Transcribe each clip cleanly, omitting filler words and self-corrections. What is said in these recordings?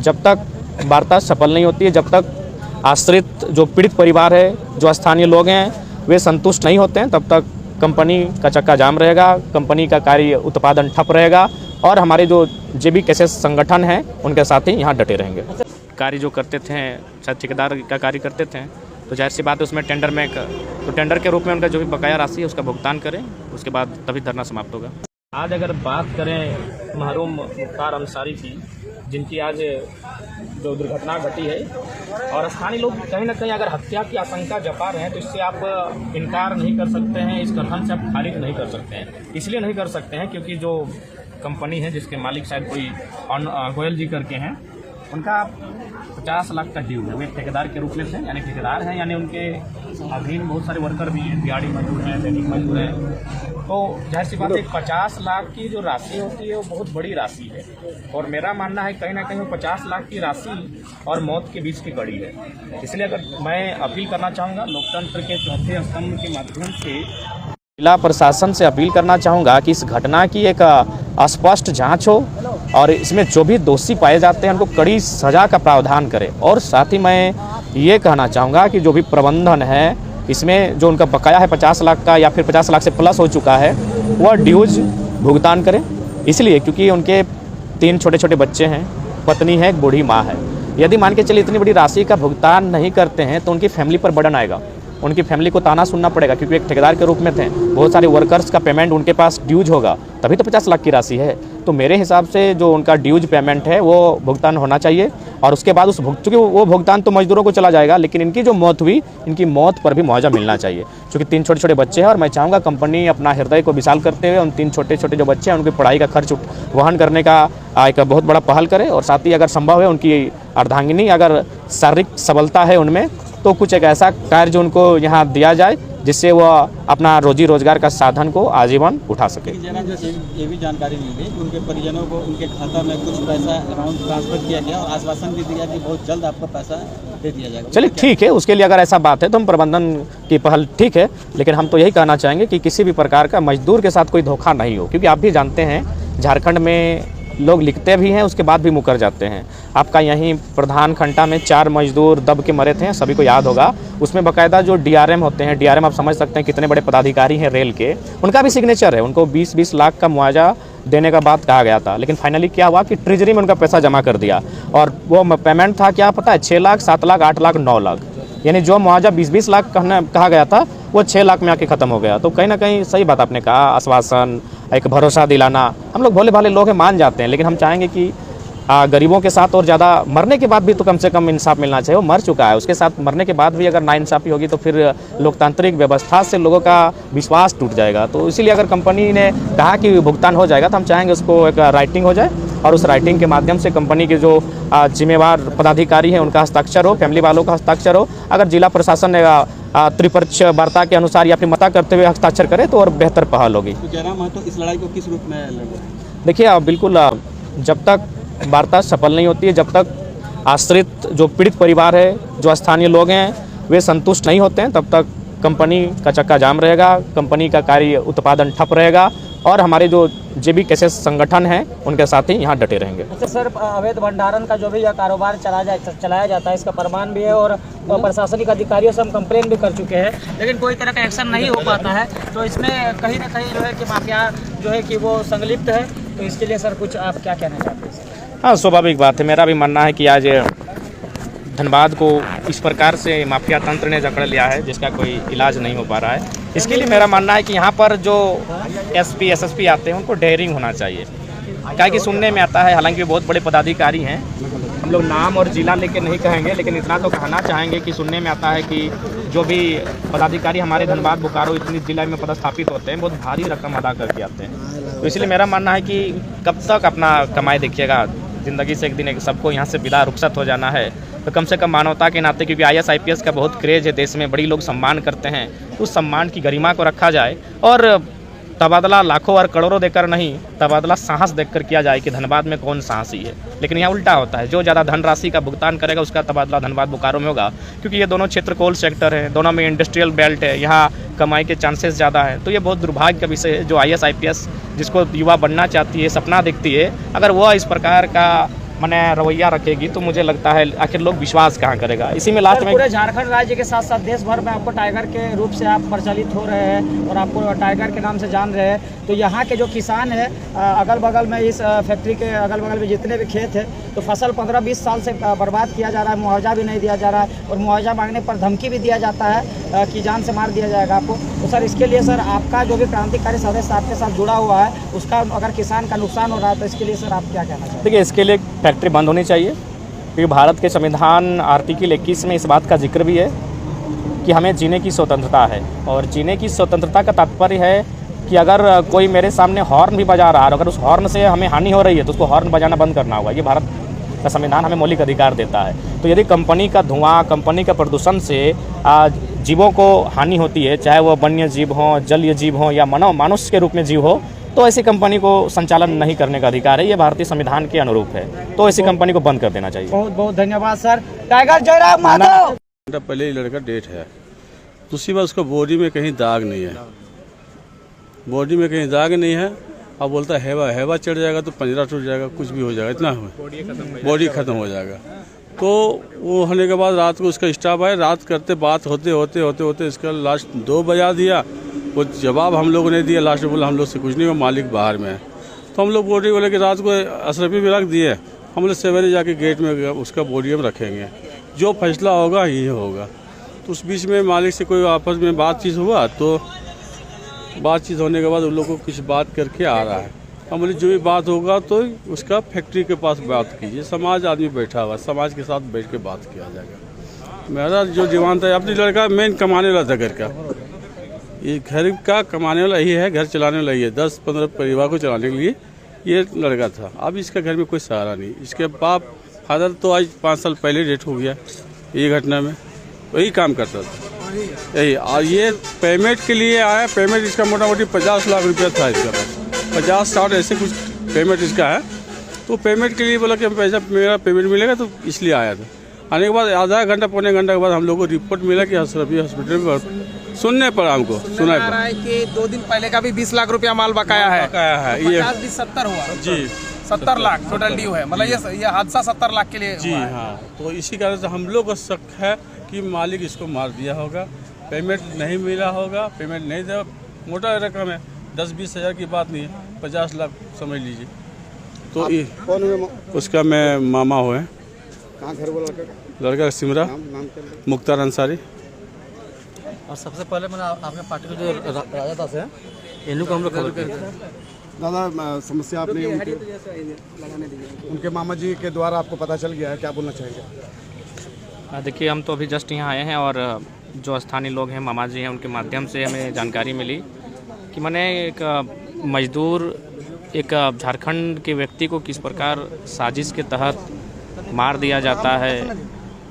जब तक वार्ता सफल नहीं होती है, जब तक आश्रित जो पीड़ित परिवार है, जो स्थानीय लोग हैं, वे संतुष्ट नहीं होते हैं, तब तक कंपनी का चक्का जाम रहेगा, कंपनी का कार्य उत्पादन ठप रहेगा और हमारे जो जेबी केसेस संगठन हैं उनके साथ ही यहाँ डटे रहेंगे। कार्य जो करते थे, शायद ठेकेदार का कार्य करते थे, तो जाहिर सी बात है उसमें टेंडर में तो टेंडर के रूप में उनका जो भी बकाया राशि है उसका भुगतान करें, उसके बाद तभी धरना समाप्त होगा। आज अगर बात करें महरूम मुख्तार अंसारी की, जिनकी आज जो दुर्घटना घटी है, और स्थानीय लोग कहीं ना कहीं अगर हत्या की आशंका जता रहे हैं, तो इससे आप इनकार नहीं कर सकते हैं, इस कथन से आप खारिज नहीं कर सकते हैं। इसलिए नहीं कर सकते हैं क्योंकि जो कंपनी है जिसके मालिक शायद कोई गोयल जी करके हैं, उनका 50 लाख का ड्यू है। वे ठेकेदार के रूप में थे, यानी ठेकेदार हैं, यानी उनके अधीन बहुत सारे वर्कर भी हैं, दिहाड़ी मजदूर हैं, दैनिक मजदूर हैं। तो जाहिर सी बात है 50 लाख की जो राशि होती है वो बहुत बड़ी राशि है, और मेरा मानना है कहीं ना कहीं वो 50 लाख की राशि और मौत के बीच की कड़ी है। इसलिए अगर मैं अपील करना चाहूँगा लोकतंत्र के चौथे स्तंभ के माध्यम से जिला प्रशासन से अपील करना चाहूँगा कि इस घटना की एक स्पष्ट जांच हो और इसमें जो भी दोषी पाए जाते हैं उनको कड़ी सज़ा का प्रावधान करें। और साथ ही मैं ये कहना चाहूँगा कि जो भी प्रबंधन है, इसमें जो उनका बकाया है 50 लाख का या फिर 50 लाख से प्लस हो चुका है, वह ड्यूज भुगतान करें। इसलिए क्योंकि उनके 3 छोटे छोटे बच्चे हैं, पत्नी है, एक बूढ़ी माँ है। यदि मान के चलिए इतनी बड़ी राशि का भुगतान नहीं करते हैं तो उनकी फैमिली पर बर्डन आएगा, उनकी फैमिली को ताना सुनना पड़ेगा, क्योंकि एक ठेकेदार के रूप में थे, बहुत सारे वर्कर्स का पेमेंट उनके पास ड्यूज होगा, तभी तो 50 लाख की राशि है। तो मेरे हिसाब से जो उनका ड्यूज पेमेंट है वो भुगतान होना चाहिए, और उसके बाद चूँकि वो भुगतान तो मजदूरों को चला जाएगा, लेकिन इनकी जो मौत हुई, इनकी मौत पर भी मुआवजा मिलना चाहिए, क्योंकि 3 छोटे छोटे बच्चे हैं। और मैं चाहूँगा कंपनी अपना हृदय को विशाल करते हुए उन 3 छोटे छोटे जो बच्चे हैं उनकी पढ़ाई का खर्च वहन करने का एक बहुत बड़ा पहल करे, और साथ ही अगर संभव है उनकी अर्धांगिनी अगर शारीरिक सबलता है उनमें, तो कुछ एक ऐसा कार्य जो उनको यहाँ दिया जाए जिससे वो अपना रोजी रोजगार का साधन को आजीवन उठा सके। ये भी जानकारी मिली कि उनके परिजनों को उनके खाता में कुछ पैसा अमाउंट ट्रांसफर किया गया और आश्वासन भी दिया कि बहुत जल्द आपको पैसा दे दिया जाएगा। चलिए ठीक है, उसके लिए अगर ऐसा बात है तो हम प्रबंधन की पहल ठीक है, लेकिन हम तो यही कहना चाहेंगे कि किसी भी प्रकार का मजदूर के साथ कोई धोखा नहीं हो, क्योंकि आप भी जानते हैं झारखंड में लोग लिखते भी हैं उसके बाद भी मुकर जाते हैं। आपका यहीं प्रधान खंडा में 4 मजदूर दब के मरे थे, सभी को याद होगा। उसमें बाकायदा जो डीआरएम होते हैं, डीआरएम आप समझ सकते हैं कितने बड़े पदाधिकारी हैं रेल के, उनका भी सिग्नेचर है। उनको 20-20 लाख का मुआवजा देने का बात कहा गया था, लेकिन फाइनली क्या हुआ कि ट्रेजरी में उनका पैसा जमा कर दिया, और वो पेमेंट था क्या पता है, 6 लाख, 7 लाख, 8 लाख, 9 लाख, यानी जो मुआवजा 20-20 लाख कहा गया था वो 6 लाख में आके ख़त्म हो गया। तो कहीं ना कहीं सही बात आपने कहा, आश्वासन, एक भरोसा दिलाना, हम लोग भोले भाले लोग हैं, मान जाते हैं, लेकिन हम चाहेंगे कि गरीबों के साथ और ज़्यादा मरने के बाद भी तो कम से कम इंसाफ मिलना चाहिए। वो मर चुका है, उसके साथ मरने के बाद भी अगर नाइंसाफ़ी होगी तो फिर लोकतांत्रिक व्यवस्था से लोगों का विश्वास टूट जाएगा। तो इसीलिए अगर कंपनी ने कहा कि भुगतान हो जाएगा तो हम चाहेंगे उसको एक राइटिंग हो जाए, और उस राइटिंग के माध्यम से कंपनी के जो जिम्मेवार पदाधिकारी हैं उनका हस्ताक्षर हो, फैमिली वालों का हस्ताक्षर हो। अगर जिला प्रशासन ने त्रिपक्ष वार्ता के अनुसार या फिर मता करते हुए हस्ताक्षर करे तो और बेहतर पहल होगी। तो जयराम महतो इस लड़ाई को किस रूप में लड़े? देखिए बिल्कुल, जब तक वार्ता सफल नहीं होती है, जब तक आश्रित जो पीड़ित परिवार है, जो स्थानीय लोग हैं, वे संतुष्ट नहीं होते हैं, तब तक कंपनी का चक्का जाम रहेगा, कंपनी का कार्य उत्पादन ठप रहेगा, और हमारे जो जेबी केसेस संगठन हैं उनके साथ ही यहाँ डटे रहेंगे। अच्छा सर, अवैध भंडारण का जो भी यह कारोबार चलाया जाता है, इसका प्रमाण भी है, और प्रशासनिक अधिकारियों से हम कंप्लेन भी कर चुके हैं, लेकिन कोई तरह का एक्शन नहीं हो पाता है। तो इसमें कहीं ना कहीं जो है कि माफिया जो है कि वो संलिप्त है। तो इसके लिए सर कुछ आप क्या कहना चाहते हैं? हाँ, स्वाभाविक बात है। मेरा भी मानना है कि आज धनबाद को इस प्रकार से माफिया तंत्र ने जकड़ लिया है जिसका कोई इलाज नहीं हो पा रहा है। इसके लिए मेरा मानना है कि यहाँ पर जो एसपी एसएसपी आते हैं उनको डेयरिंग होना चाहिए, क्या कि सुनने में आता है, हालांकि बहुत बड़े पदाधिकारी हैं, हम लोग नाम और जिला लेके नहीं कहेंगे, लेकिन इतना तो कहना चाहेंगे कि सुनने में आता है कि जो भी पदाधिकारी हमारे धनबाद बोकारो इतनी जिला में पदस्थापित होते हैं बहुत भारी रकम अदा करके आते हैं। तो इसलिए मेरा मानना है कि कब तक अपना कमाई देखिएगा, ज़िंदगी से एक दिन सबको यहाँ से विदा रुखसत हो जाना है, तो कम से कम मानवता के नाते, क्योंकि IAS IPS का बहुत क्रेज है देश में, बड़ी लोग सम्मान करते हैं, उस सम्मान की गरिमा को रखा जाए, और तबादला लाखों और करोड़ों देकर नहीं, तबादला साहस देखकर किया जाए कि धनबाद में कौन साहसी है। लेकिन यहाँ उल्टा होता है, जो ज़्यादा धनराशि का भुगतान करेगा उसका तबादला धनबाद बोकारो में होगा, क्योंकि ये दोनों क्षेत्र कोल सेक्टर है, दोनों में इंडस्ट्रियल बेल्ट है, यहाँ कमाई के चांसेस ज़्यादा हैं। तो ये बहुत दुर्भाग्य का विषय है। जो IAS IPS जिसको युवा बनना चाहती है, सपना देखती है, अगर वह इस प्रकार का मैंने रवैया रखेगी तो मुझे लगता है आखिर लोग विश्वास कहाँ करेगा। इसी में लास्ट सर, में पूरे झारखंड राज्य के साथ साथ देश भर में आपको टाइगर के रूप से आप प्रचलित हो रहे हैं और आपको टाइगर के नाम से जान रहे हैं। तो यहाँ के जो किसान हैं अगल बगल में, इस फैक्ट्री के अगल बगल में जितने भी खेत हैं, तो फसल 15-20 साल से बर्बाद किया जा रहा है, मुआवजा भी नहीं दिया जा रहा है और मुआवजा मांगने पर धमकी भी दिया जाता है कि जान से मार दिया जाएगा आपको। तो सर, इसके लिए सर आपका जो भी क्रांतिकारी सदस्य आपके साथ जुड़ा हुआ है, उसका अगर किसान का नुकसान हो रहा है तो इसके लिए सर आप क्या कहना चाहते हैं? देखिए, इसके लिए फैक्ट्री बंद होनी चाहिए, क्योंकि भारत के संविधान आर्टिकल 21 में इस बात का जिक्र भी है कि हमें जीने की स्वतंत्रता है। और जीने की स्वतंत्रता का तात्पर्य है कि अगर कोई मेरे सामने हॉर्न भी बजा रहा है और अगर उस हॉर्न से हमें हानि हो रही है तो उसको हॉर्न बजाना बंद करना होगा। ये भारत का संविधान हमें मौलिक अधिकार देता है। तो यदि कंपनी का धुआं, कंपनी का प्रदूषण से जीवों को हानि होती है, चाहे वो वन्य जीव हों, जलीय जीव हों या मनुष्य के रूप में जीव हो, तो ऐसी कंपनी को संचालन नहीं करने का अधिकार है। ये भारतीय संविधान के अनुरूप है, तो ऐसी कंपनी को बंद कर देना चाहिए। बहुत बहुत धन्यवाद सर। टाइगर जयराम माधव। पहले ही लड़का डेट है, दूसरी बात उसको बॉडी में कहीं दाग नहीं है, बॉडी में कहीं दाग नहीं है। अब बोलता है हैवा चढ़ जाएगा तो पंजरा टूट जाएगा, कुछ भी हो जाएगा, इतना बॉडी खत्म हो जाएगा। तो वो होने के बाद रात को उसका स्टाफ आए, रात करते बात होते होते होते होते इसका लास्ट 2 बजा दिया। वो जवाब हम लोगों ने दिया, लास्ट में बोला हम लोग से कुछ नहीं, वो मालिक बाहर में है। तो हम लोग बॉडी बोले कि रात को अशरफी में रख दिए, हम लोग सवेरे जाके गेट में उसका बॉडी हम रखेंगे, जो फैसला होगा यही होगा। तो उस बीच में मालिक से कोई आपस में बातचीत हुआ, तो बातचीत होने के बाद उन लोगों को कुछ बात करके आ रहा है। हम बोले जो भी बात होगा तो उसका फैक्ट्री के पास बात कीजिए, समाज आदमी बैठा हुआ, समाज के साथ बैठ के बात किया जाएगा। मेरा जो डिमांड था, अपनी लड़का मेन कमाने वाला था घर का, ये घर का कमाने वाला ही है, घर चलाने वाला ही है, 10-15 परिवार को चलाने के लिए ये लड़का था। अब इसका घर में कोई सहारा नहीं। इसके बाप फादर तो आज 5 साल पहले डेथ हो गया ये घटना में, वही काम करता था यही। और ये पेमेंट के लिए आया, पेमेंट इसका मोटा मोटी 50 लाख रुपया था इसका पास, 50-60 ऐसे कुछ पेमेंट इसका है। तो पेमेंट के लिए बोला कि पैसा मेरा पेमेंट मिलेगा, तो इसलिए आया था। आने के बाद आधा घंटा पौने घंटा के बाद हम लोग को रिपोर्ट मिला कि अशरफी हॉस्पिटल में सुनने पर हमको सुना है कि 2 दिन पहले का भी 20 लाख रुपया माल बकाया है। ये 70 हुआ जी, 70 लाख टोटल ड्यू है, मतलब ये हादसा 70 लाख के लिए जी हुआ है। हाँ। तो इसी कारण से हम लोग को शक है कि मालिक इसको मार दिया होगा, पेमेंट नहीं मिला होगा, पेमेंट नहीं दिया। मोटा रकम है, 10-20 हज़ार की बात नहीं है, 50 लाख समझ लीजिए। तो ये उसका मैं मामा हो है। कहाँ घर बोला लड़का सिमरा, मुख्तार अंसारी। और सबसे पहले मैंने आपने पार्टी को जो राजा दास है, इन्हीं को हम लोग खबर किया। दादा, समस्या आपने उनके मामा जी के द्वारा आपको पता चल गया है, क्या बोलना चाहेंगे? देखिए, हम तो अभी जस्ट यहाँ आए हैं और जो स्थानीय लोग हैं, मामा जी हैं, उनके माध्यम से हमें जानकारी मिली कि मैंने एक मजदूर, एक झारखंड के व्यक्ति को किस प्रकार साजिश के तहत मार दिया जाता है।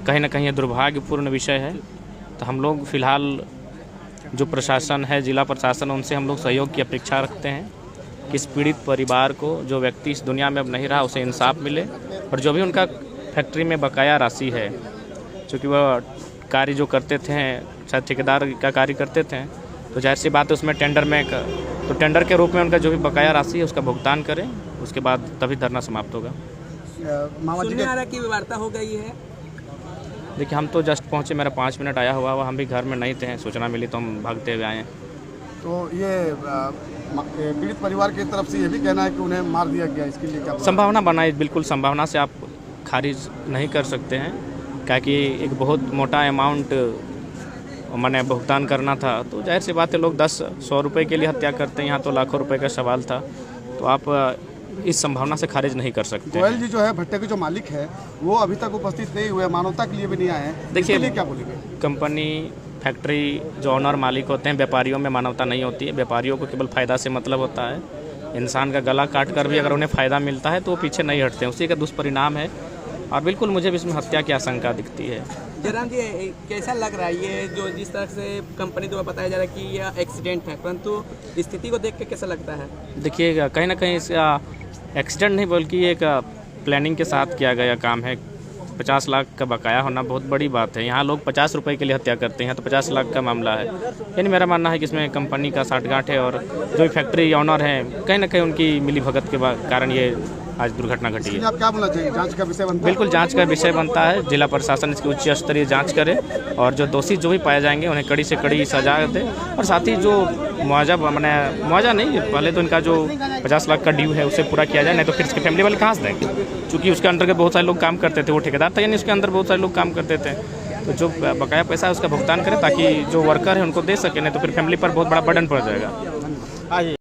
कहीं ना कहीं ये दुर्भाग्यपूर्ण विषय है। तो हम लोग फ़िलहाल जो प्रशासन है, जिला प्रशासन, उनसे हम लोग सहयोग की अपेक्षा रखते हैं कि इस पीड़ित परिवार को, जो व्यक्ति इस दुनिया में अब नहीं रहा, उसे इंसाफ मिले। और जो भी उनका फैक्ट्री में बकाया राशि है, चूँकि वह कार्य जो करते थे, शायद ठेकेदार का कार्य करते थे, तो जाहिर सी बात है उसमें टेंडर में तो टेंडर के रूप में उनका जो भी बकाया राशि है उसका भुगतान करें, उसके बाद तभी धरना समाप्त होगा। मामा जी की वार्ता हो गई है। देखिए, हम तो जस्ट पहुँचे, मेरा 5 मिनट आया हुआ, हम भी घर में नहीं थे, सूचना मिली तो हम भागते हुए आए हैं। तो ये पीड़ित परिवार की तरफ से ये भी कहना है कि उन्हें मार दिया गया, इसके लिए क्या संभावना बनाई, बिल्कुल संभावना से आप खारिज नहीं कर सकते हैं, क्या कि एक बहुत मोटा अमाउंट मैंने भुगतान करना था। तो जाहिर सी बात है, लोग 10-100 रुपये के लिए हत्या करते हैं, यहाँ तो लाखों रुपए का सवाल था। तो आप इस संभावना से खारिज नहीं कर सकते। गोयल जी जो है भट्टे के जो मालिक है, वो अभी तक उपस्थित नहीं हुए, मानवता के लिए भी नहीं आए हैं। देखिए, क्या बोलेंगे? कंपनी, फैक्ट्री, जो ऑनर मालिक होते हैं, व्यापारियों में मानवता नहीं होती है। व्यापारियों को केवल फ़ायदा से मतलब होता है। इंसान का गला काट कर भी अगर उन्हें फ़ायदा मिलता है तो वो पीछे नहीं हटते हैं, उसी का दुष्परिणाम है। और बिल्कुल मुझे भी इसमें हत्या की आशंका दिखती है। जयराम जी, कैसा लग रहा है ये जो जिस तरह से कंपनी द्वारा बताया जा रहा है कि यह एक्सीडेंट है, परंतु स्थिति को देख के कैसा लगता है? देखिए, कहीं ना कहीं इसका एक्सीडेंट नहीं बल्कि एक प्लानिंग के साथ किया गया काम है। 50 लाख का बकाया होना बहुत बड़ी बात है। यहाँ लोग 50 रुपए के लिए हत्या करते हैं, तो 50 लाख का मामला है। यानी मेरा मानना है कि इसमें कंपनी का साठगांठ है और जो फैक्ट्री ऑनर हैं, कहीं ना कहीं उनकी मिलीभगत के कारण ये आज दुर्घटना घटी इसलिए है। आप क्या बोलना चाहिए, जांच का विषय बनता है? बिल्कुल जांच का विषय बनता है, जिला प्रशासन इसकी उच्च स्तरीय जांच करे और जो दोषी जो भी पाए जाएंगे उन्हें कड़ी से कड़ी सजा दे, और साथ ही जो मुआवजा नहीं, पहले तो इनका जो 50 लाख का ड्यू है उसे पूरा किया जाए, नहीं तो फिर इसके फैमिली वाले कहाँ से देंगे, क्योंकि उसके अंतर्गत बहुत सारे लोग काम करते थे, वो ठेकेदार था यानी उसके अंदर बहुत सारे लोग काम करते थे, तो जो बकाया पैसा है उसका भुगतान करें ताकि जो वर्कर है उनको दे सके, नहीं तो फिर फैमिली पर बहुत बड़ा बर्डन पड़ जाएगा। हाँ जी,